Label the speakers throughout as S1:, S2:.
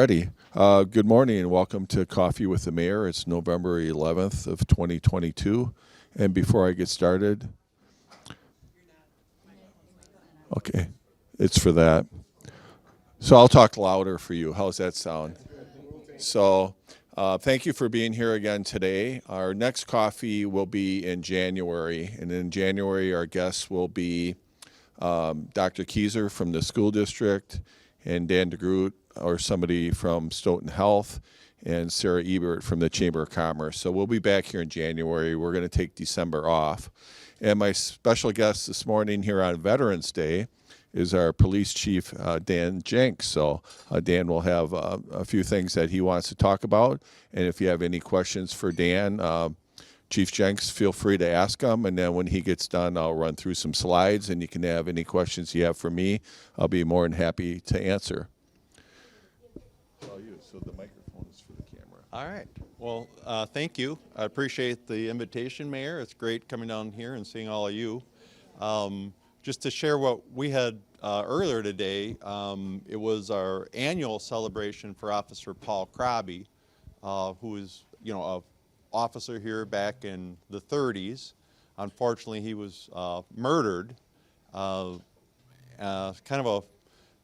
S1: righty. Good morning and welcome to Coffee with the Mayor. It's November 11th of 2022. And before I get started, okay, it's for that. So I'll talk louder for you. How's that sound? So thank you for being here again today. Our next coffee will be in January. And in January, our guests will be Dr. Keyser from the school district and Dan DeGroot or somebody from Stoughton Health and Sarah Ebert from the Chamber of Commerce. So we'll be back here in January. We're going to take December off. And my special guest this morning here on Veterans Day is our police chief, Dan Jenks. So Dan will have a few things that he wants to talk about. And if you have any questions for Dan, Chief Jenks, feel free to ask him. And then when he gets done, I'll run through some slides and you can have any questions you have for me. I'll be more than happy to answer. So the microphone is for the camera.
S2: All right. Well, thank you. I appreciate the invitation, Mayor. It's great coming down here and seeing all of you. Just to share what we had earlier today, it was our annual celebration for Officer Paul Krabbe, who is, a officer here back in the 30s. Unfortunately, he was murdered. Kind of a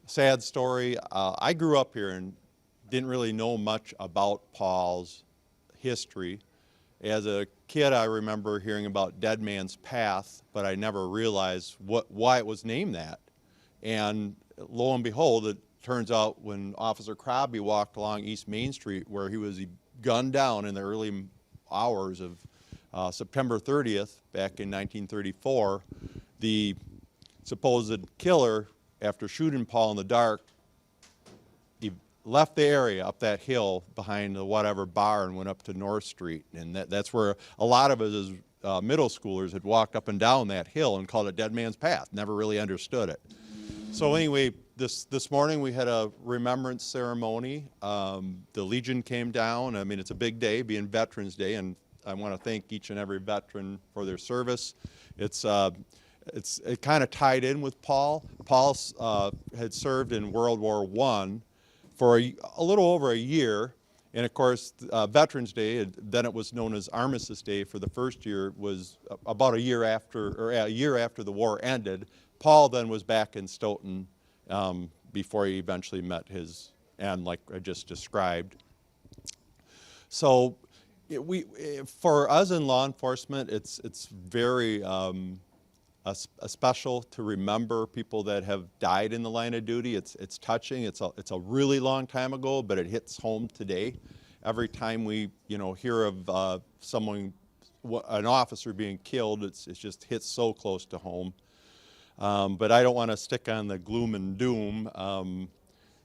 S2: sad story. I grew up here and didn't really know much about Paul's history. As a kid, I remember hearing about Dead Man's Path, but I never realized why it was named that. And lo and behold, it turns out when Officer Krabbe walked along East Main Street, where he was gunned down in the early hours of September 30th, back in 1934, the supposed killer, after shooting Paul in the dark, he left the area up that hill behind the whatever bar and went up to North Street. And that's where a lot of us as middle schoolers had walked up and down that hill and called it Dead Man's Path. Never really understood it. So anyway, this morning we had a remembrance ceremony. The Legion came down. I mean, it's a big day, being Veterans Day, and I want to thank each and every veteran for their service. It kind of tied in with Paul. Paul had served in World War I for a little over a year, and of course Veterans Day, then it was known as Armistice Day for the first year, was about a year after the war ended. Paul then was back in Stoughton before he eventually met his end, like I just described. So for us in law enforcement, it's very special to remember people that have died in the line of duty. It's touching. It's a really long time ago, but it hits home today. Every time we hear of an officer being killed, it just hits so close to home. But I don't want to stick on the gloom and doom.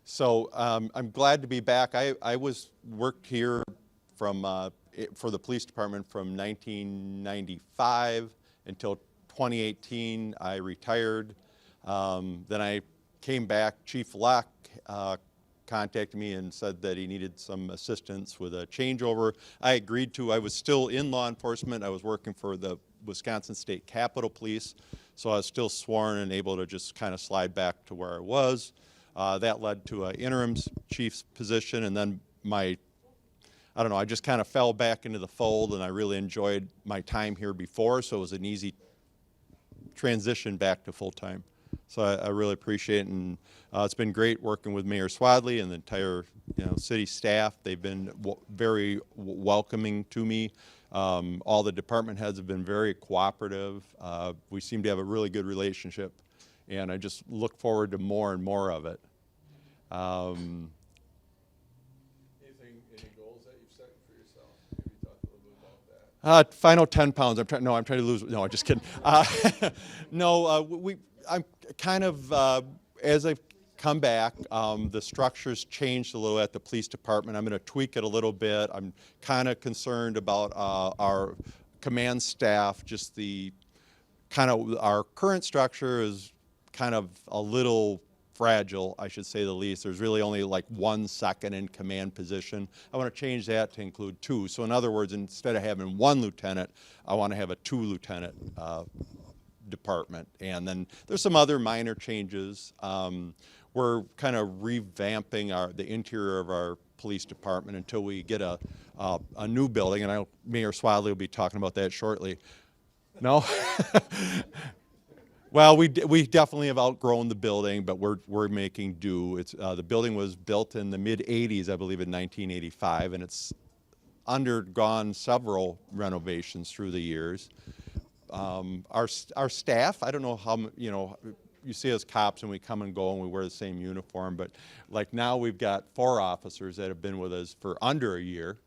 S2: So I'm glad to be back. I worked here for the police department from 1995 until 2018. I retired. Then I came back. Chief Leck contacted me and said that he needed some assistance with a changeover. I agreed to. I was still in law enforcement. I was working for the Wisconsin State Capitol Police, so I was still sworn and able to just kind of slide back to where I was. That led to an interim chief's position, and then I just kind of fell back into the fold, and I really enjoyed my time here before, so it was an easy transition back to full-time. So I really appreciate it, and it's been great working with Mayor Swadley and the entire city staff. They've been very welcoming to me. All the department heads have been very cooperative. We seem to have a really good relationship, and I just look forward to more and more of it.
S1: Any goals that you've set for yourself? Maybe talk a little bit about that.
S2: Final 10 pounds. I'm trying to lose. No, I'm just kidding. I'm kind of, as I've come back, the structure's changed a little at the police department. I'm going to tweak it a little bit. I'm kind of concerned about our command staff. Just our current structure is kind of a little fragile, I should say the least. There's really only like 1 second in command position. I want to change that to include 2. So in other words, instead of having 1 lieutenant, I want to have a 2-lieutenant department. And then there's some other minor changes. we're kind of revamping the interior of our police department until we get a new building, and Mayor Swadley will be talking about that shortly. No? Well, we definitely have outgrown the building, but we're making do. The building was built in the mid-'80s, I believe, in 1985, and it's undergone several renovations through the years. Our staff, I don't know how, you see us cops and we come and go and we wear the same uniform, but like now we've got 4 officers that have been with us for under a year,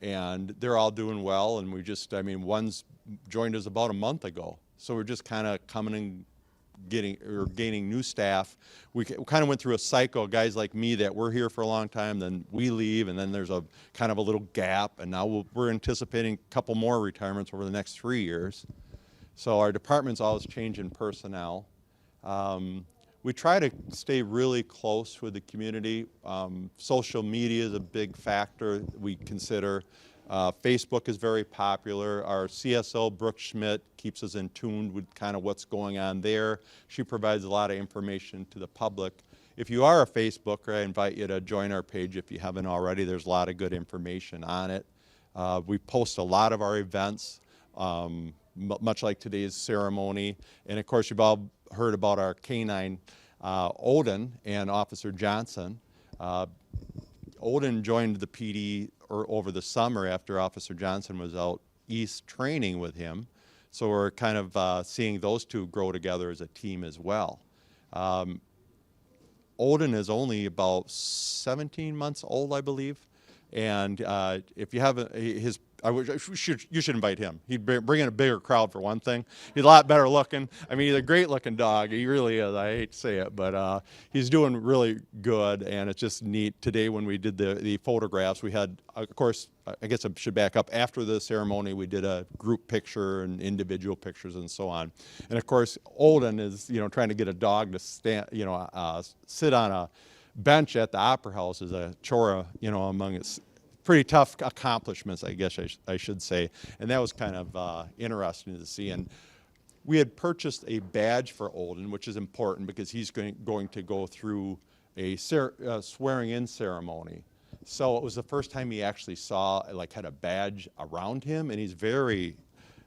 S2: and they're all doing well, and one's joined us about a month ago. So we're just kind of coming and gaining new staff. We kind of went through a cycle, guys like me that were here for a long time, then we leave, and then there's a kind of a little gap, and now we're anticipating a couple more retirements over the next 3 years. So our department's always changing personnel. We try to stay really close with the community. Social media is a big factor we consider. Facebook is very popular. Our CSO, Brooke Schmidt, keeps us in tune with kind of what's going on there. She provides a lot of information to the public. If you are a Facebooker, I invite you to join our page if you haven't already. There's a lot of good information on it. We post a lot of our events, much like today's ceremony. And of course, you've all heard about our K-9 Odin and Officer Johnson. Odin joined the PD over the summer after Officer Johnson was out east training with him. So we're kind of seeing those two grow together as a team as well. Odin is only about 17 months old, I believe. And if you haven't, you should invite him. He'd bring in a bigger crowd for one thing. He's a lot better looking. I mean, he's a great looking dog. He really is. I hate to say it, but he's doing really good. And it's just neat. Today when we did the photographs, we had, of course, I guess I should back up. After the ceremony, we did a group picture and individual pictures and so on. And of course, Olden is, trying to get a dog to stand, sit on a bench at the Opera House is a chore, among its pretty tough accomplishments, I guess I should say. And that was kind of interesting to see. And we had purchased a badge for Olden, which is important because he's going to go through a swearing-in ceremony. So it was the first time he actually had a badge around him, and he's very,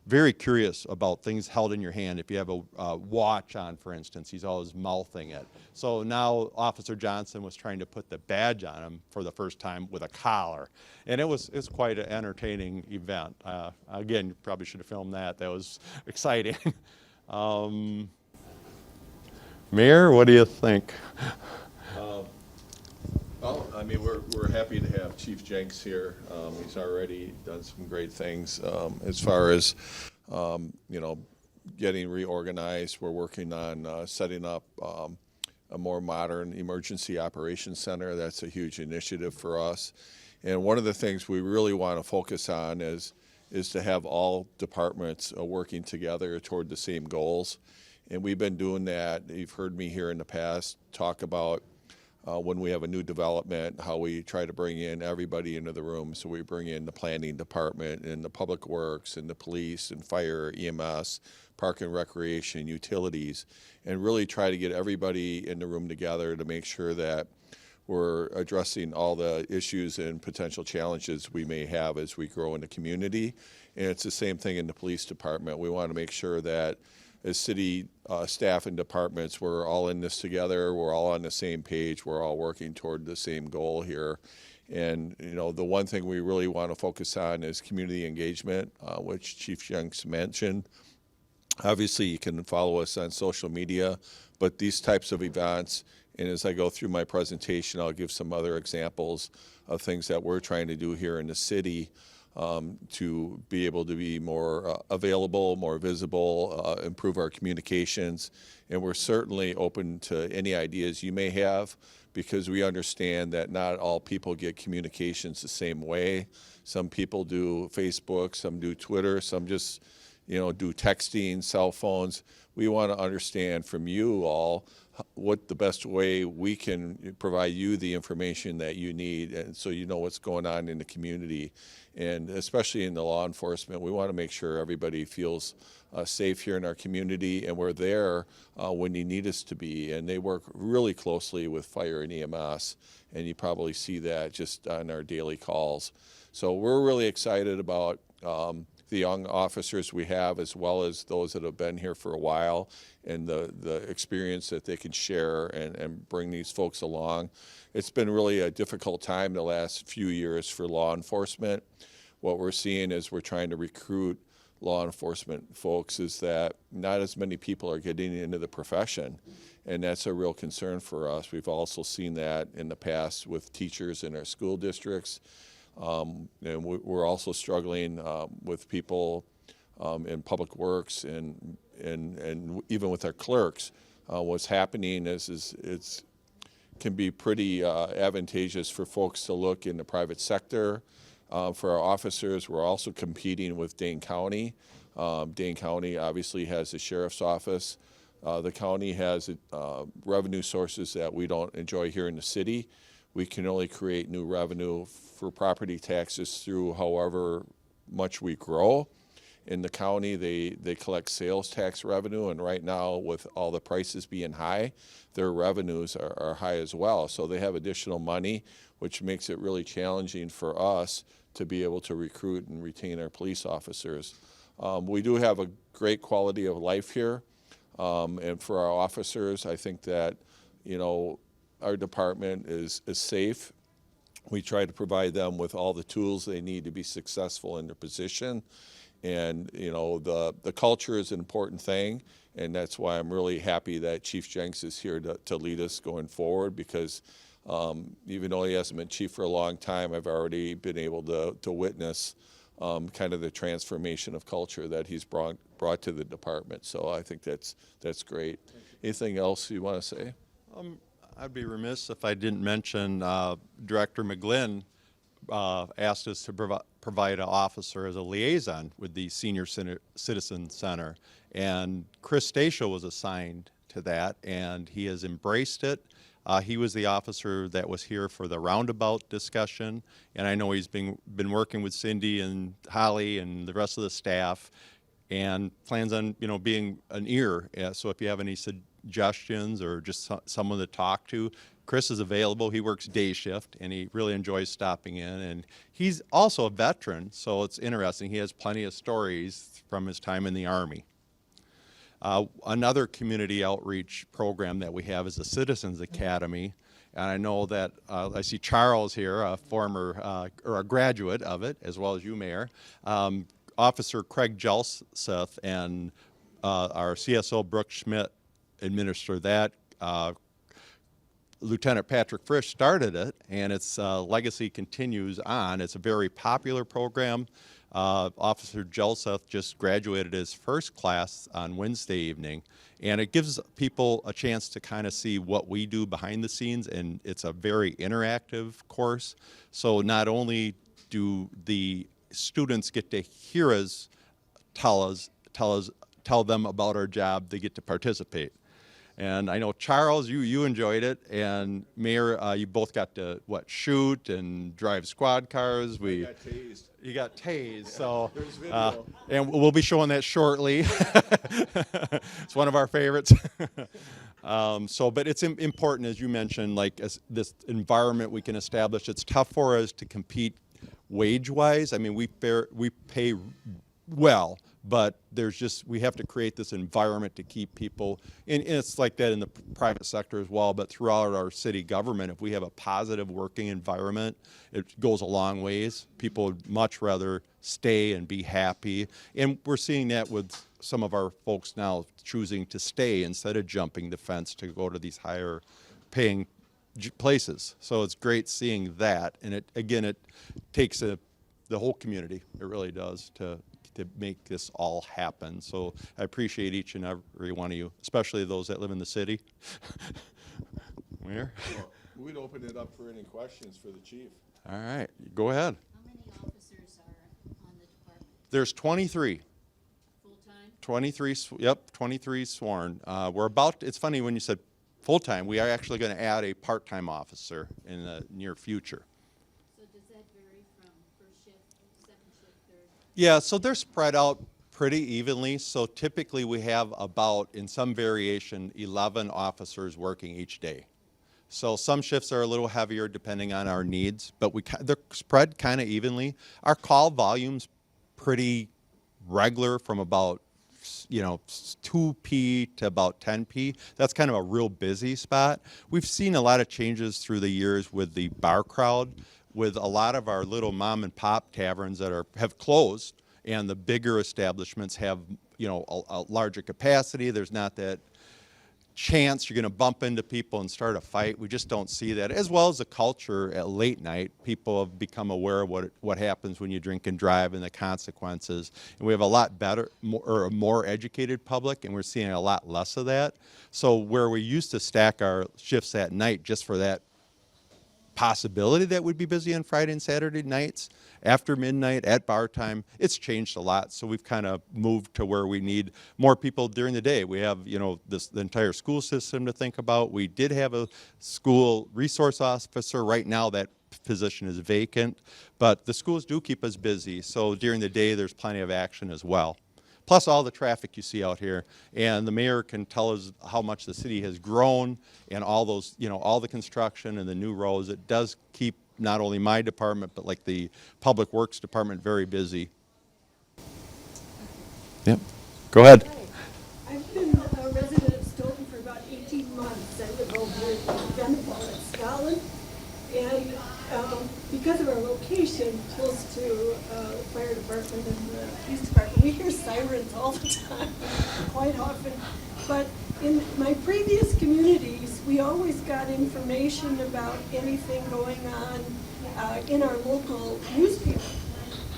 S2: very curious about things held in your hand. If you have a watch on, for instance, he's always mouthing it. So now Officer Johnson was trying to put the badge on him for the first time with a collar. And it's quite an entertaining event. Again, you probably should have filmed that. That was exciting. Mayor, what do you think?
S1: Well, we're happy to have Chief Jenks here. He's already done some great things as far as, getting reorganized. We're working on setting up a more modern emergency operations center. That's a huge initiative for us. And one of the things we really want to focus on is to have all departments working together toward the same goals. And we've been doing that. You've heard me here in the past talk about when we have a new development, how we try to bring in everybody into the room. So we bring in the planning department and the public works and the police and fire, EMS, park and recreation, utilities, and really try to get everybody in the room together to make sure that we're addressing all the issues and potential challenges we may have as we grow in the community. And it's the same thing in the police department. We want to make sure that as city staff and departments, we're all in this together, we're all on the same page, we're all working toward the same goal here. And the one thing we really want to focus on is community engagement, which Chief Jenks mentioned. Obviously, you can follow us on social media, but these types of events, and as I go through my presentation, I'll give some other examples of things that we're trying to do here in the city to be able to be more available, more visible, improve our communications. And we're certainly open to any ideas you may have, because we understand that not all people get communications the same way. Some people do Facebook, some do Twitter, some just do texting, cell phones. We want to understand from you all what the best way we can provide you the information that you need, and so you know what's going on in the community, and especially in the law enforcement. We want to make sure everybody feels safe here in our community, and we're there when you need us to be. And they work really closely with fire and EMS, and you probably see that just on our daily calls. So we're really excited about the young officers we have, as well as those that have been here for a while, and the experience that they can share and bring these folks along. It's been really a difficult time the last few years for law enforcement. What we're seeing is we're trying to recruit law enforcement folks is that not as many people are getting into the profession, and that's a real concern for us. We've also seen that in the past with teachers in our school districts. And we're also struggling with people in public works and even with our clerks. What's happening is it's can be pretty advantageous for folks to look in the private sector. For our officers, we're also competing with Dane County. Dane County obviously has the sheriff's office. The county has revenue sources that we don't enjoy here in the city. We can only create new revenue for property taxes through however much we grow. In the county, they collect sales tax revenue, and right now, with all the prices being high, their revenues are high as well. So they have additional money, which makes it really challenging for us to be able to recruit and retain our police officers. We do have a great quality of life here, and for our officers, I think that, our department is safe. We try to provide them with all the tools they need to be successful in their position. And, the culture is an important thing, and that's why I'm really happy that Chief Jenks is here to lead us going forward, because even though he hasn't been chief for a long time, I've already been able to witness kind of the transformation of culture that he's brought to the department. So I think that's great. Anything else you want to say?
S2: I'd be remiss if I didn't mention Director McGlynn asked us to provide an officer as a liaison with the Senior Citizen Center. And Chris Stasio was assigned to that, and he has embraced it. He was the officer that was here for the roundabout discussion, and I know he's been working with Cindy and Holly and the rest of the staff, and plans on being an ear. So if you have any suggestions or just someone to talk to, Chris is available. He works day shift, and he really enjoys stopping in. And he's also a veteran, so it's interesting. He has plenty of stories from his time in the Army. Another community outreach program that we have is the Citizens Academy. And I know that I see Charles here, a former or a graduate of it, as well as you, Mayor. Officer Craig Jelseth and our CSO Brooke Schmidt administer that. Lieutenant Patrick Frisch started it, and its legacy continues on. It's a very popular program. Officer Jelseth just graduated his first class on Wednesday evening, and it gives people a chance to kind of see what we do behind the scenes, and it's a very interactive course. So not only do the students get to hear us tell them about our job, they get to participate. And I know, Charles, you enjoyed it, and Mayor, you both got to shoot and drive squad cars.
S1: I got tased.
S2: You got tased, so
S1: There's video.
S2: and we'll be showing that shortly. It's one of our favorites. But it's important, as you mentioned, as this environment we can establish. It's tough for us to compete wage-wise. I mean, we pay well, but we have to create this environment to keep people, and it's like that in the private sector as well, but throughout our city government, if we have a positive working environment, it goes a long ways. People would much rather stay and be happy, and we're seeing that with some of our folks now choosing to stay instead of jumping the fence to go to these higher paying places. So it's great seeing that, and it takes the whole community, it really does, to make this all happen. So I appreciate each and every one of you, especially those that live in the city. Where?
S1: Well, we'd open it up for any questions for the chief.
S2: All right, go ahead.
S3: How many officers are on the department?
S2: There's 23.
S3: Full-time?
S2: 23, yep, 23 sworn. We're about, it's funny when you said full-time, we are actually going to add a part-time officer in the near future.
S3: So does that vary from first shift, second shift, third?
S2: Yeah, so they're spread out pretty evenly. So typically we have about, in some variation, 11 officers working each day. So some shifts are a little heavier depending on our needs, but they're spread kind of evenly. Our call volume's pretty regular from about 2P to about 10P. That's kind of a real busy spot. We've seen a lot of changes through the years with the bar crowd, with a lot of our little mom and pop taverns that have closed, and the bigger establishments have a larger capacity. There's not that chance you're going to bump into people and start a fight. We just don't see that. As well as the culture at late night, people have become aware of what happens when you drink and drive and the consequences. And we have a lot better, more educated public, and we're seeing a lot less of that. So where we used to stack our shifts at night just for that possibility that we'd be busy on Friday and Saturday nights after midnight at bar time, it's changed a lot. So we've kind of moved to where we need more people during the day. We have, the entire school system to think about. We did have a school resource officer. Right now that position is vacant, but the schools do keep us busy. So during the day, there's plenty of action as well. Plus all the traffic you see out here. And the mayor can tell us how much the city has grown and all those, all the construction and the new roads. It does keep not only my department, but like the Public Works Department very busy. Yep. Go ahead.
S4: Hi. I've been a resident of Stoughton for about 18 months. I live over in Venable at Stoughton. And because of our location close to the fire department and the police department, we hear sirens all the time, quite often. But in my previous communities, we always got information about anything going on in our local newspaper.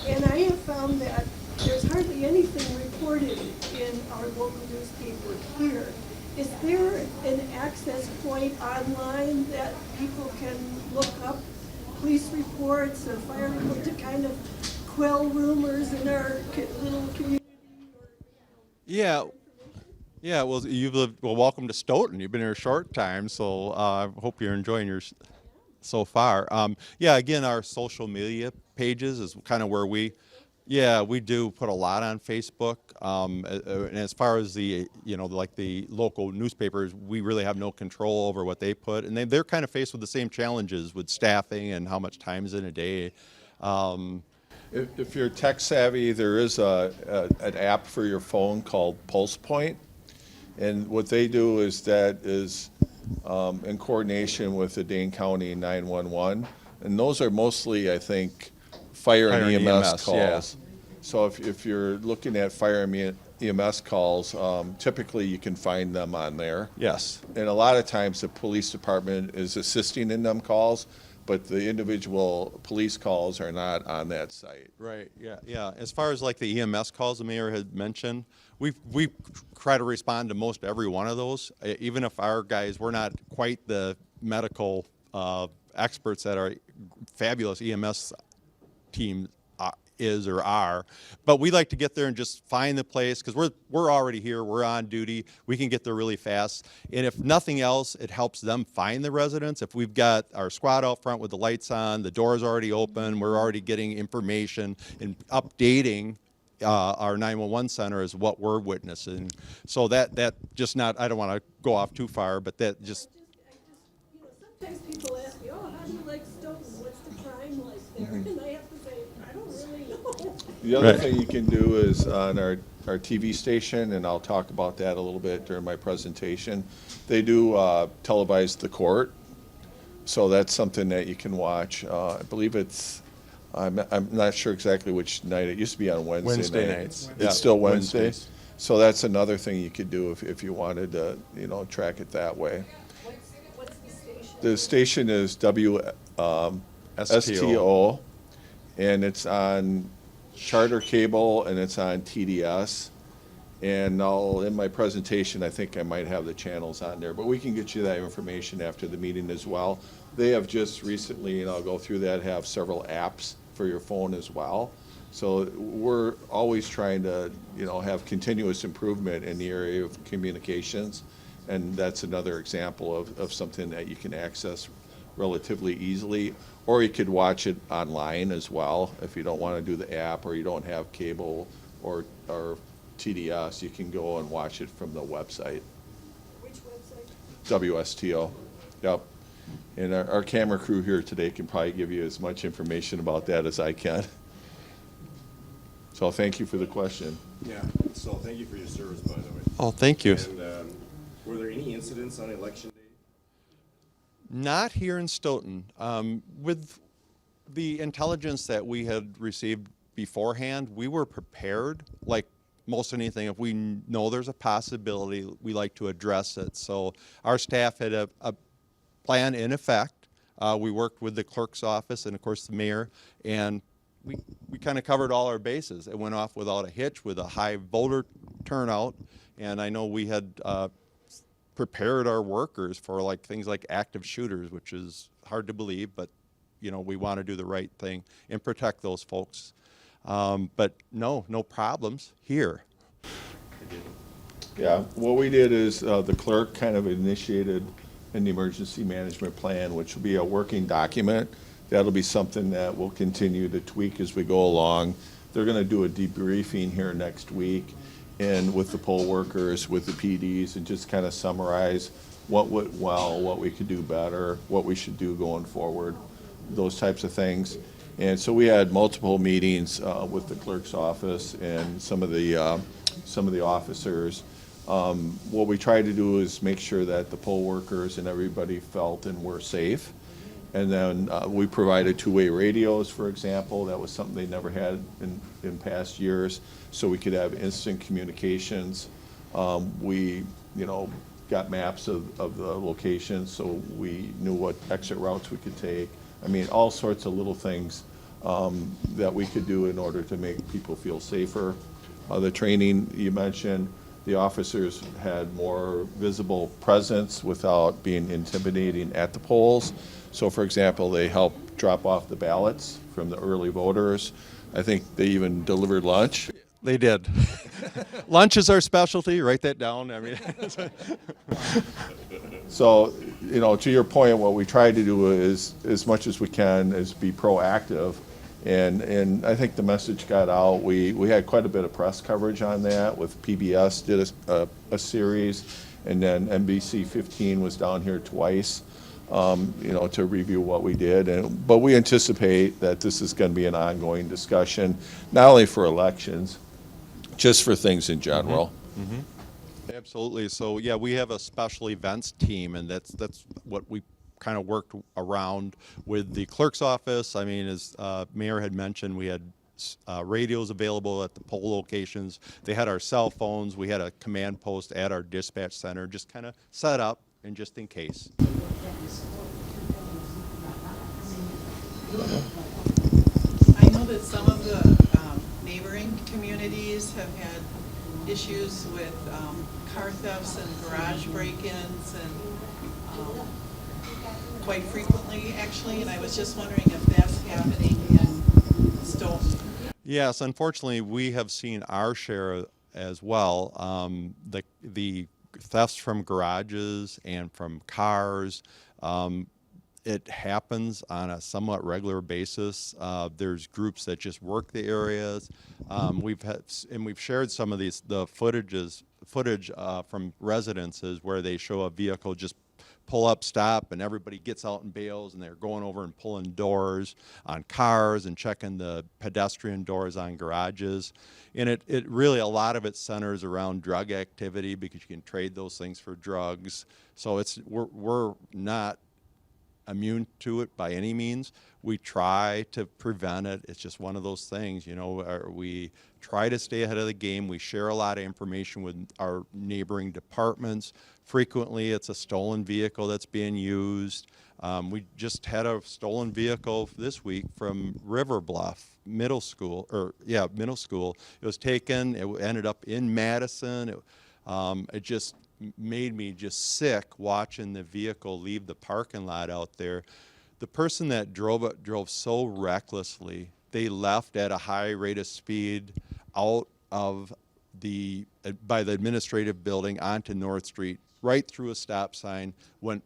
S4: And I have found that there's hardly anything reported in our local newspaper here. Is there an access point online that people can look up police reports or fire reports to kind of quell rumors in our little community?
S2: Yeah. Yeah, well, welcome to Stoughton. You've been here a short time, so I hope you're enjoying yours so far. Yeah, again, our social media pages is kind of where we do put a lot on Facebook. And as far as the, like the local newspapers, we really have no control over what they put. And they're kind of faced with the same challenges with staffing and how much time is in a day.
S1: If you're tech savvy, there is an app for your phone called Pulse Point. And what they do is in coordination with the Dane County 911. And those are mostly, I think, fire and EMS calls. Yeah. So if you're looking at fire and EMS calls, typically you can find them on there.
S2: Yes.
S1: And a lot of times the police department is assisting in them calls, but the individual police calls are not on that site.
S2: Right, yeah. As far as like the EMS calls the mayor had mentioned, we try to respond to most every one of those. Even if our guys, we're not quite the medical experts that our fabulous EMS team is or are, but we like to get there and just find the place because we're already here, we're on duty, we can get there really fast, and if nothing else, it helps them find the residents. If we've got our squad out front with the lights on, the door's already open, we're already getting information and updating our 911 center is what we're witnessing. So that just not, I don't want to go off too far, but that just.
S4: Sometimes people ask me, oh, how do you like Stoughton? What's the crime like there? And I have to say, I don't really know.
S1: The other thing you can do is on our TV station, and I'll talk about that a little bit during my presentation, they do televise the court. So that's something that you can watch. I believe I'm not sure exactly which night. It used to be on Wednesday
S2: nights.
S1: It's
S2: Yeah,
S1: still Wednesday.
S2: Wednesdays.
S1: So that's another thing you could do if you wanted to, track it that way.
S4: What's the station?
S1: The station is STO, and it's on Charter Cable, and it's on TDS. And in my presentation, I think I might have the channels on there, but we can get you that information after the meeting as well. They have just recently, and I'll go through that, have several apps for your phone as well. So we're always trying to, have continuous improvement in the area of communications. And that's another example of something that you can access relatively easily. Or you could watch it online as well. If you don't want to do the app or you don't have cable or TDS, you can go and watch it from the website.
S4: Which website?
S1: WSTO. Yep. And our camera crew here today can probably give you as much information about that as I can. So thank you for the question.
S5: Yeah, so thank you for your service, by the way.
S2: Oh, thank you.
S5: And were there any incidents on election day?
S2: Not here in Stoughton. With the intelligence that we had received beforehand, we were prepared. Like most anything, if we know there's a possibility, we like to address it. So our staff had a plan in effect. We worked with the clerk's office and, of course, the mayor, and we kind of covered all our bases. It went off without a hitch with a high voter turnout, and I know we had prepared our workers for things like active shooters, which is hard to believe, but we want to do the right thing and protect those folks. But no problems here.
S1: Yeah, what we did is the clerk kind of initiated an emergency management plan, which will be a working document. That'll be something that we'll continue to tweak as we go along. They're going to do a debriefing here next week, and with the poll workers, with the PDs, and just kind of summarize what went well, what we could do better, what we should do going forward, those types of things. And so we had multiple meetings with the clerk's office and some of the officers. What we tried to do is make sure that the poll workers and everybody felt and were safe. And then we provided two-way radios, for example. That was something they never had in past years, so we could have instant communications. We, got maps of the locations, so we knew what exit routes we could take. I mean, all sorts of little things that we could do in order to make people feel safer. The training you mentioned, the officers had more visible presence without being intimidating at the polls. So, for example, they helped drop off the ballots from the early voters. I think they even delivered lunch.
S2: They did. Lunch is our specialty. Write that down. I mean,
S1: So, to your point, what we try to do is, as much as we can, is be proactive. And I think the message got out. We had quite a bit of press coverage on that. With PBS did a series, and then NBC 15 was down here twice, to review what we did. But we anticipate that this is going to be an ongoing discussion, not only for elections, just for things in general.
S2: Mm-hmm. Absolutely. So yeah, we have a special events team, and that's what we kind of worked around with the clerk's office. I mean, as Mayor had mentioned, we had radios available at the poll locations. They had our cell phones. We had a command post at our dispatch center, just kind of set up and just in case.
S6: I know that some of the neighboring communities have had issues with car thefts and garage break-ins and quite frequently, actually, and I was just wondering if that's happening in Stoughton.
S2: Yes, unfortunately, we have seen our share as well. The thefts from garages and from cars, it happens on a somewhat regular basis. There's groups that just work the areas. We've shared some of the footage from residences where they show a vehicle just pull up, stop, and everybody gets out and bails, and they're going over and pulling doors on cars and checking the pedestrian doors on garages. And it really, a lot of it centers around drug activity, because you can trade those things for drugs. So we're not immune to it by any means. We try to prevent it. It's just one of those things, we try to stay ahead of the game. We share a lot of information with our neighboring departments. Frequently, it's a stolen vehicle that's being used. We just had a stolen vehicle this week from River Bluff Middle School. It was taken. It ended up in Madison. It just made me just sick watching the vehicle leave the parking lot out there. The person that drove it drove so recklessly they left at a high rate of speed out of by the administrative building onto North Street, right through a stop sign, went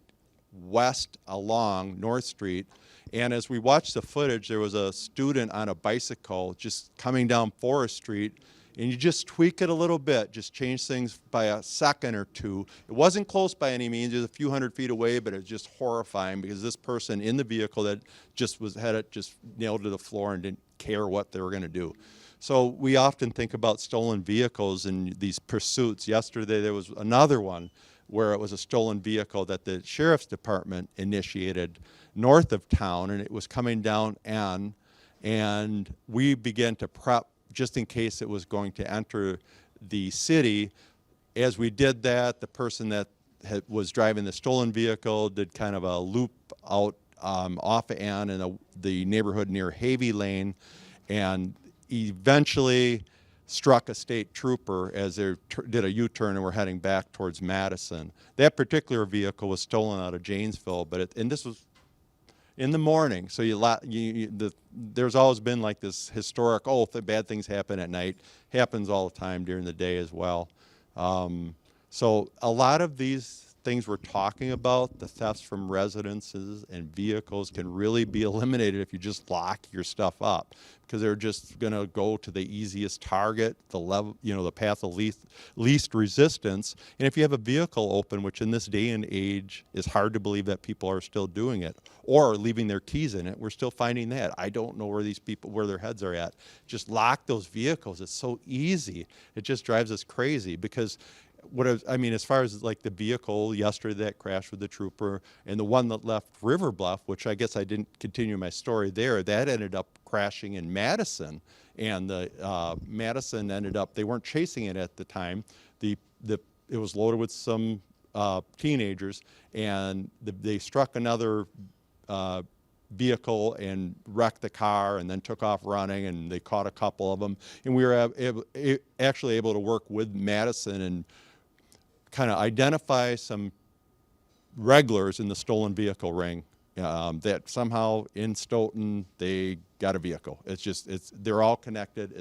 S2: west along North Street. And as we watched the footage, there was a student on a bicycle just coming down Forest Street, and you just tweak it a little bit, just change things by a second or two. It wasn't close by any means, it was a few hundred feet away, but it was just horrifying because this person in the vehicle that had it just nailed to the floor and didn't care what they were going to do. So we often think about stolen vehicles and these pursuits. Yesterday there was another one where it was a stolen vehicle that the sheriff's department initiated north of town, and it was coming down N, and we began to prep just in case it was going to enter the city. As we did that, the person that was driving the stolen vehicle did kind of a loop out off of N in the neighborhood near Havey Lane, and eventually struck a state trooper as they did a U-turn and were heading back towards Madison. That particular vehicle was stolen out of Janesville, and this was in the morning. So there's always been like this historic, bad things happen at night. Happens all the time during the day as well. So a lot of these things we're talking about, the thefts from residences and vehicles, can really be eliminated if you just lock your stuff up, because they're just going to go to the easiest target, the level, the path of least resistance. And if you have a vehicle open, which in this day and age is hard to believe that people are still doing it or leaving their keys in it, we're still finding that. I don't know where their heads are at. Just lock those vehicles. It's so easy. It just drives us crazy because as far as like the vehicle yesterday that crashed with the trooper and the one that left River Bluff, which I guess I didn't continue my story there, that ended up crashing in Madison, and the Madison ended up, they weren't chasing it at the time. It was loaded with some teenagers, and they struck another vehicle and wrecked the car and then took off running, and they caught a couple of them. And we were actually able to work with Madison and kind of identify some regulars in the stolen vehicle ring that somehow in Stoughton they got a vehicle. They're all connected.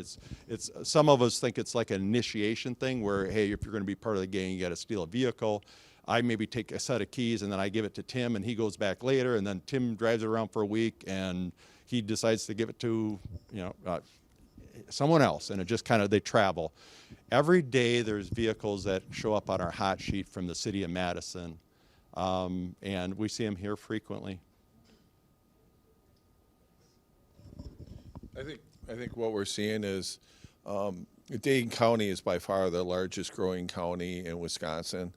S2: It's some of us think it's like an initiation thing where, hey, if you're going to be part of the gang, you got to steal a vehicle. I maybe take a set of keys and then I give it to Tim, and he goes back later, and then Tim drives it around for a week and he decides to give it to someone else, and it just kind of, they travel. Every day there's vehicles that show up on our hot sheet from the city of Madison, and we see them here frequently.
S1: I think what we're seeing is Dane County is by far the largest growing county in Wisconsin.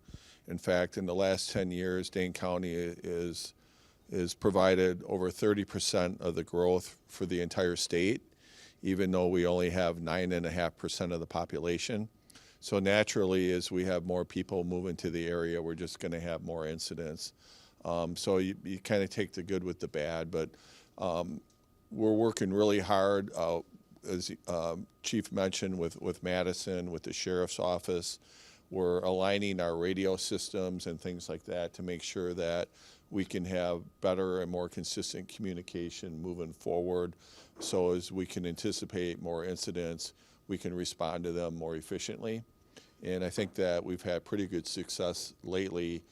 S1: In fact, in the last 10 years, Dane County is provided over 30% of the growth for the entire state, even though we only have 9.5% of the population. So naturally, as we have more people move into the area, we're just going to have more incidents. So you kind of take the good with the bad, but we're working really hard, as Chief mentioned, with Madison, with the Sheriff's Office. We're aligning our radio systems and things like that to make sure that we can have better and more consistent communication moving forward, so as we can anticipate more incidents, we can respond to them more efficiently. And I think that we've had pretty good success lately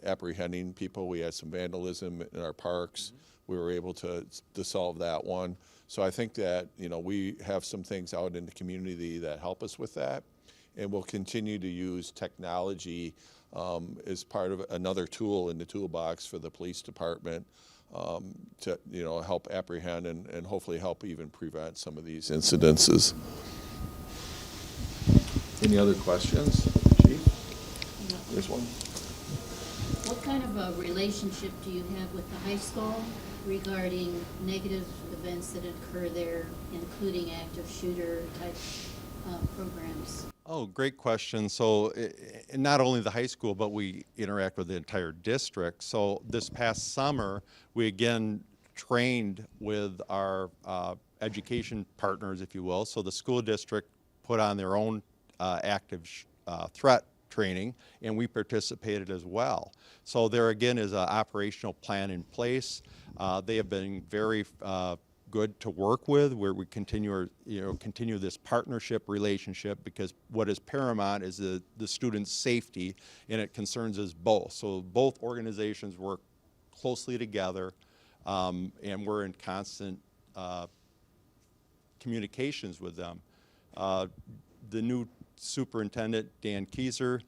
S1: apprehending people. We had some vandalism in our parks. We were able to solve that one. So I think that we have some things out in the community that help us with that, and we'll continue to use technology as part of another tool in the toolbox for the police department to help apprehend and hopefully help even prevent some of these incidences. Any other questions, Chief?
S3: No.
S1: There's one.
S3: What kind of a relationship do you have with the high school regarding negative events that occur there, including active shooter type programs?
S2: Oh, great question. So not only the high school, but we interact with the entire district. So this past summer, we again trained with our education partners, if you will. So the school district put on their own active threat training, and we participated as well. So there again is an operational plan in place. They have been very good to work with, where we continue this partnership relationship, because what is paramount is the student's safety, and it concerns us both. So both organizations work closely together, and we're in constant communications with them. The new superintendent, Dan Kieser,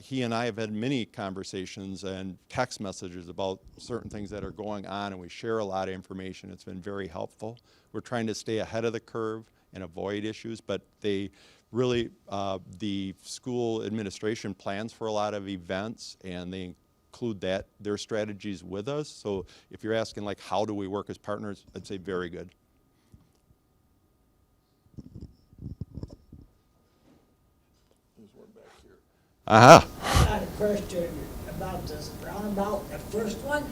S2: he and I have had many conversations and text messages about certain things that are going on, and we share a lot of information. It's been very helpful. We're trying to stay ahead of the curve and avoid issues, but they really, the school administration plans for a lot of events, and they include their strategies with us. So if you're asking, like, how do we work as partners, I'd say very good.
S7: I got a question about this roundabout, the first one.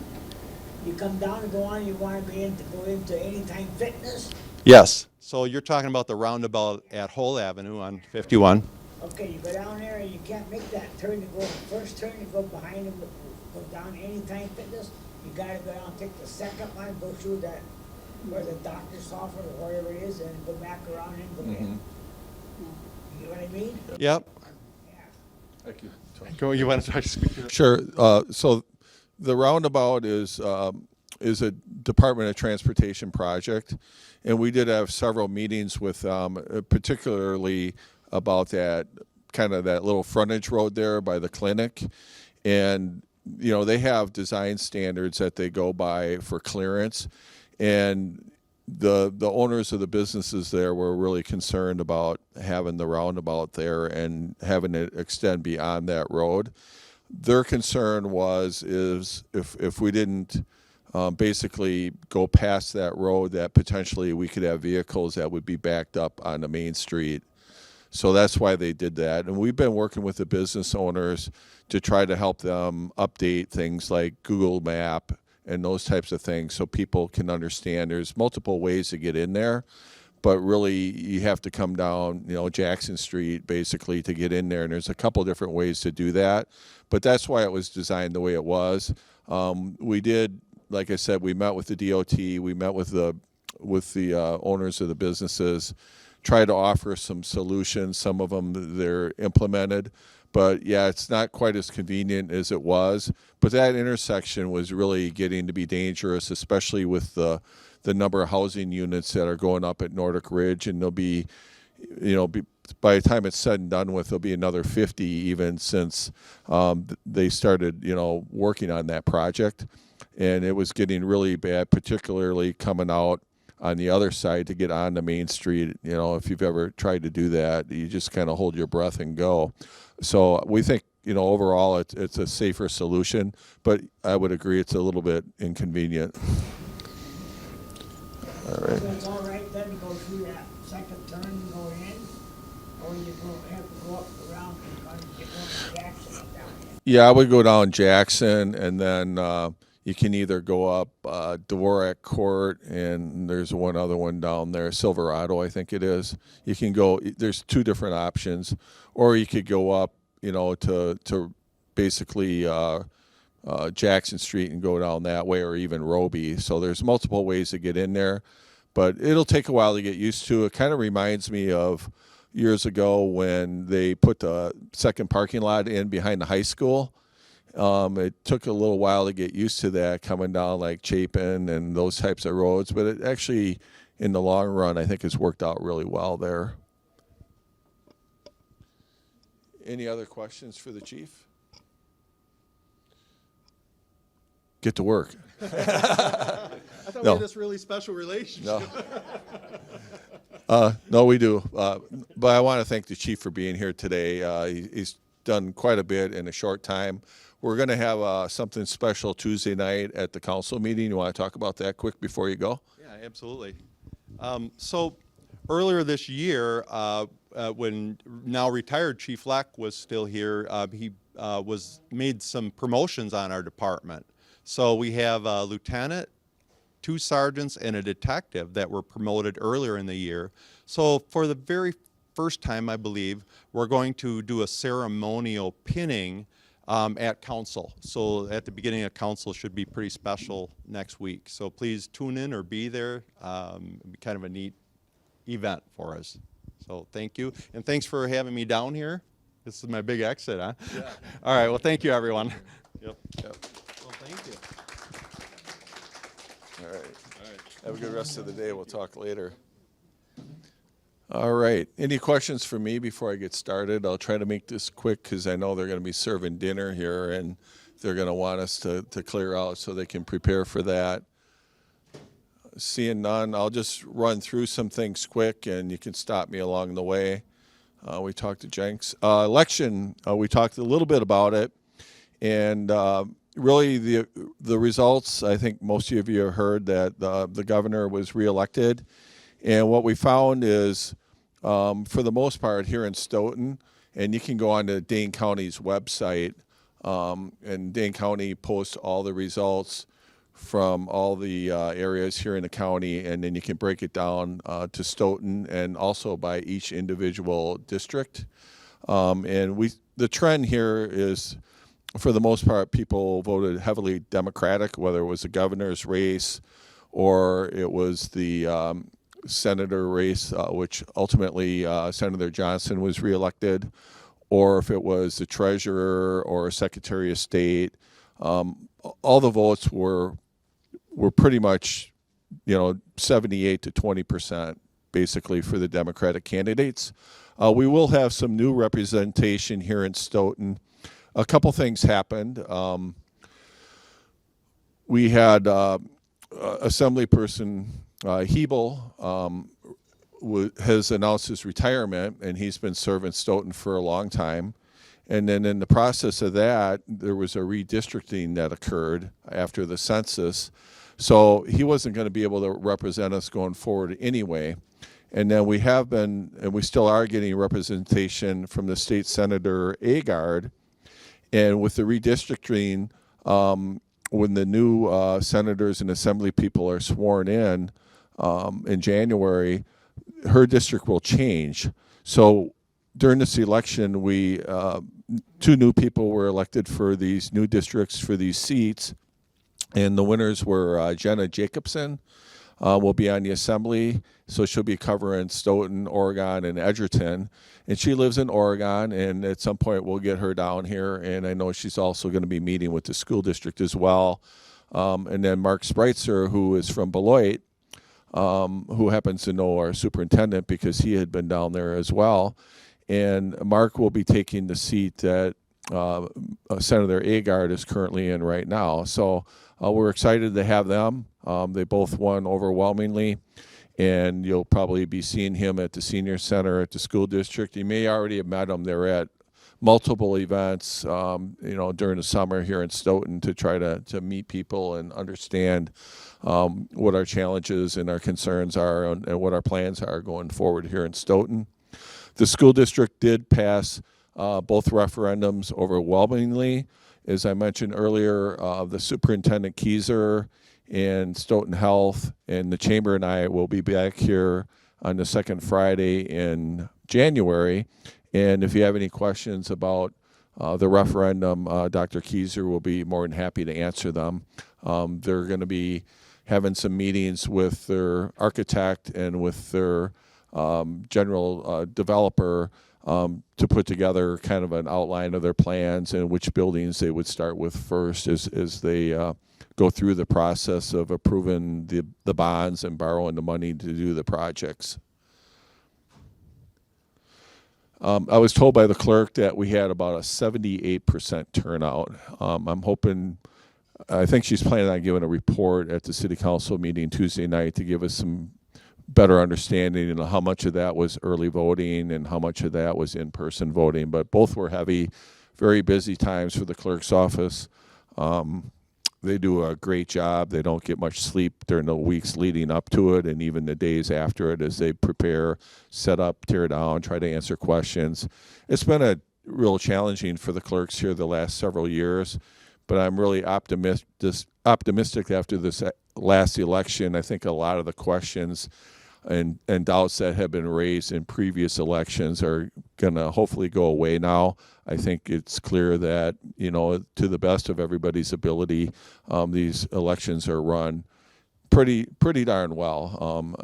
S7: You come down and go on, you want to go into Anytime Fitness?
S2: Yes. So you're talking about the roundabout at Whole Avenue on 51.
S7: Okay, you go down there and you can't make that turn to go, the first turn to go behind and go down Anytime Fitness. You gotta go down, take the second one, go through that, where the doctor's office or wherever it is, and go back around and go in. You know what I mean?
S2: Yep.
S7: Yeah.
S1: Thank you.
S2: Go. You want to try to speak to that?
S1: Sure. So the roundabout is a Department of Transportation project, and we did have several meetings with particularly about that kind of that little frontage road there by the clinic, and they have design standards that they go by for clearance, and the owners of the businesses there were really concerned about having the roundabout there and having it extend beyond that road. Their concern is if we didn't basically go past that road, that potentially we could have vehicles that would be backed up on the main street. So that's why they did that. And we've been working with the business owners to try to help them update things like Google Map and those types of things so people can understand there's multiple ways to get in there, but really you have to come down, Jackson Street basically to get in there, and there's a couple different ways to do that, but that's why it was designed the way it was. We did, like I said, we met with the DOT, we met with the owners of the businesses, tried to offer some solutions. Some of them they're implemented, but yeah, it's not quite as convenient as it was. But that intersection was really getting to be dangerous, especially with the number of housing units that are going up at Nordic Ridge, and there'll be, by the time it's said and done with, there'll be another 50 even since they started, working on that project, and it was getting really bad, particularly coming out on the other side to get on the main street. If you've ever tried to do that, you just kind of hold your breath and go. So we think, overall it's a safer solution, but I would agree it's a little bit inconvenient. All right.
S7: So it's all right then to go through that second turn and go in, or you have to go up around and get over Jackson and down here?
S1: Yeah, I would go down Jackson, and then you can either go up Dvorak Court, and there's one other one down there, Silverado, I think it is. You can go. There's two different options, or you could go up, to basically Jackson Street and go down that way, or even Roby. So there's multiple ways to get in there, but it'll take a while to get used to. It kind of reminds me of years ago when they put the second parking lot in behind the high school. It took a little while to get used to that, coming down like Chapin and those types of roads, but it actually, in the long run, I think has worked out really well there. Any other questions for the chief? Get to work.
S2: I thought we had this really special relationship.
S1: No, we do. But I want to thank the chief for being here today. He's done quite a bit in a short time. We're going to have something special Tuesday night at the council meeting. You want to talk about that quick before you go?
S2: Yeah, absolutely. So earlier this year, when now retired Chief Leck was still here, he made some promotions on our department. So we have a lieutenant, 2 sergeants, and a detective that were promoted earlier in the year. So for the very first time, I believe, we're going to do a ceremonial pinning at council. So at the beginning of council should be pretty special next week. So please tune in or be there. It'll be kind of a neat event for us. So thank you. And thanks for having me down here. This is my big exit, huh? Yeah. All right. Well, thank you, everyone. Yep. Well, thank you.
S1: All right. Have a good rest of the day. We'll talk later. All right. Any questions for me before I get started? I'll try to make this quick because I know they're going to be serving dinner here and they're going to want us to clear out so they can prepare for that. Seeing none, I'll just run through some things quick and you can stop me along the way. We talked to Jenks. Election, we talked a little bit about it. And really the results, I think most of you have heard that the governor was reelected. And what we found is, for the most part here in Stoughton, and you can go on to Dane County's website, and Dane County posts all the results from all the areas here in the county, and then you can break it down to Stoughton and also by each individual district. And the trend here is, for the most part, people voted heavily Democratic, whether it was the governor's race or it was the senator race, which ultimately Senator Johnson was reelected, or if it was the treasurer or secretary of state. All the votes were pretty much, 78 to 20% basically for the Democratic candidates. We will have some new representation here in Stoughton. A couple things happened. We had Assemblyperson Hebel has announced his retirement, and he's been serving Stoughton for a long time. And then in the process of that, there was a redistricting that occurred after the census. So he wasn't going to be able to represent us going forward anyway. And then we have been, and we still are getting representation from the state senator Agard. And with the redistricting, when the new senators and assembly people are sworn in January, her district will change. So during this election, we two new people were elected for these new districts for these seats, and the winners were Jenna Jacobson. Will be on the assembly, so she'll be covering Stoughton, Oregon, and Edgerton. And she lives in Oregon, and at some point we'll get her down here. And I know she's also going to be meeting with the school district as well. And then Mark Spreitzer, who is from Beloit, who happens to know our superintendent because he had been down there as well. And Mark will be taking the seat that Senator Agard is currently in right now. So we're excited to have them. They both won overwhelmingly, and you'll probably be seeing him at the senior center at the school district. You may already have met him. They're at multiple events, during the summer here in Stoughton to try to meet people and understand what our challenges and our concerns are and what our plans are going forward here in Stoughton. The school district did pass both referendums overwhelmingly. As I mentioned earlier, the Superintendent Keyser and Stoughton Health and the Chamber and I will be back here on the second Friday in January. And if you have any questions about the referendum, Dr. Keyser will be more than happy to answer them. They're going to be having some meetings with their architect and with their general developer to put together kind of an outline of their plans and which buildings they would start with first as they go through the process of approving the bonds and borrowing the money to do the projects. I was told by the clerk that we had about a 78% turnout. I think she's planning on giving a report at the city council meeting Tuesday night to give us some better understanding of how much of that was early voting and how much of that was in-person voting. But both were heavy, very busy times for the clerk's office. They do a great job. They don't get much sleep during the weeks leading up to it and even the days after it as they prepare, set up, tear down, try to answer questions. It's been a real challenging for the clerks here the last several years, but I'm really optimistic after this last election. I think a lot of the questions and doubts that have been raised in previous elections are gonna hopefully go away now. I think it's clear that, to the best of everybody's ability, these elections are run pretty darn well.